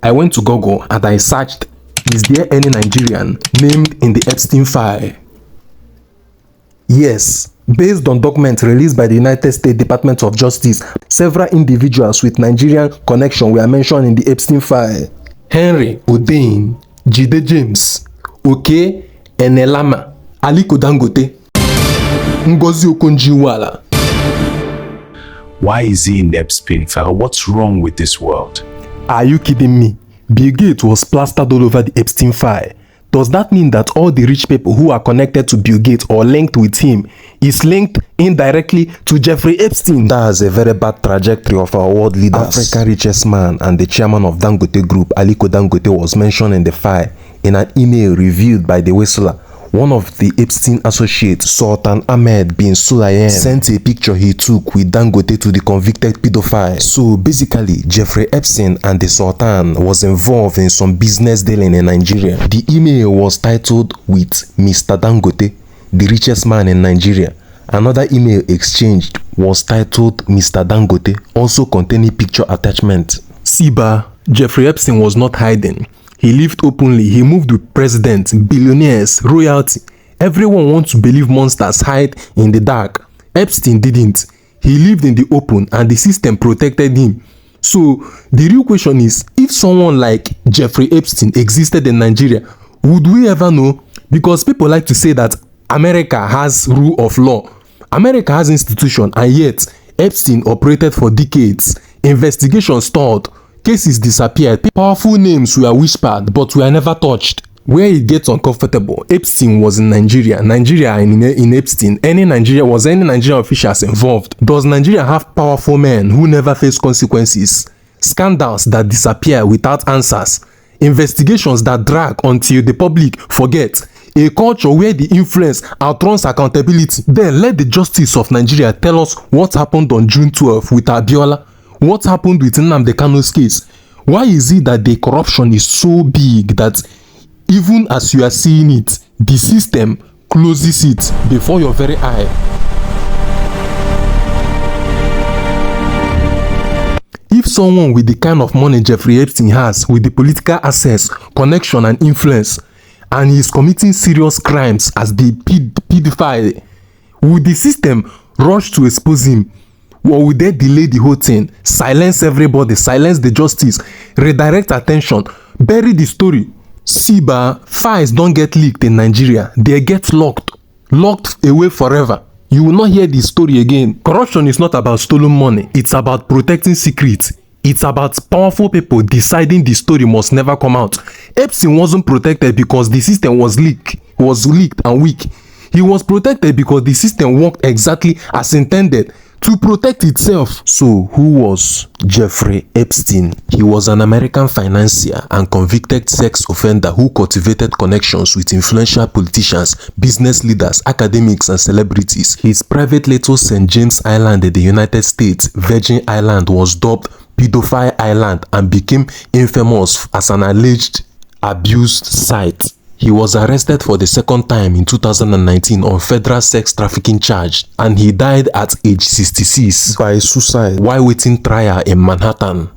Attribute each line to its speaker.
Speaker 1: I went to Google and I searched, is there any Nigerian named in the Epstein file? Yes, based on documents released by the United States Department of Justice, several individuals with Nigerian connection were mentioned in the Epstein file. Henry Odein, Jide James, Oke Enelama, Aliko Dangote, Ngozi Okonjo-Iweala.
Speaker 2: Why is he in the Epstein file? What's wrong with this world?
Speaker 1: Are you kidding me? Bill Gates was plastered all over the Epstein file. Does that mean that all the rich people who are connected to Bill Gates or linked with him is linked indirectly to Jeffrey Epstein? That's a very bad trajectory of our world leaders. Africa's richest man and the chairman of Dangote Group, Aliko Dangote, was mentioned in the file in an email reviewed by the whistler. One of the Epstein associates, Sultan Ahmed bin Sulayem, sent a picture he took with Dangote to the convicted pedophile. So basically, Jeffrey Epstein and the Sultan was involved in some business dealing in Nigeria. The email was titled with Mr. Dangote, the richest man in Nigeria. Another email exchanged was titled Mr. Dangote, also containing picture attachment. Siba, Jeffrey Epstein was not hiding. He lived openly. He moved with presidents, billionaires, royalty. Everyone wants to believe monsters hide in the dark. Epstein didn't. He lived in the open and the system protected him. So the real question is, if someone like Jeffrey Epstein existed in Nigeria, would we ever know? Because people like to say that America has rule of law. America has institution, and yet Epstein operated for decades. Investigations stalled. Cases disappeared. Powerful names were whispered but were never touched. Where it gets uncomfortable, Epstein was in Nigeria. Nigeria in Epstein. Any Nigerian officials involved? Does Nigeria have powerful men who never face consequences? Scandals that disappear without answers. Investigations that drag until the public forget. A culture where the influence outruns accountability. Then let the justice of Nigeria tell us what happened on June 12 with Abiola. What happened with Nnamdi Kanu's case? Why is it that the corruption is so big that even as you are seeing it, the system closes it before your very eye? If someone with the kind of money Jeffrey Epstein has, with the political access, connection and influence, and he is committing serious crimes as the pedophile, would the system rush to expose him? Or would they delay the whole thing, silence everybody, silence the justice, redirect attention, bury the story? Siba, files don't get leaked in Nigeria. They get locked away forever. You will not hear the story again. Corruption is not about stolen money. It's about protecting secrets. It's about powerful people deciding the story must never come out. Epstein wasn't protected because the system was leaked and weak. He was protected because the system worked exactly as intended, to protect itself. So who was Jeffrey Epstein? He was an American financier and convicted sex offender who cultivated connections with influential politicians, business leaders, academics and celebrities. His private little St. James Island in the United States, Virgin Island, was dubbed Pedophile Island and became infamous as an alleged abused site. He was arrested for the second time in 2019 on federal sex trafficking charge, and he died at age 66 by suicide while waiting trial in Manhattan.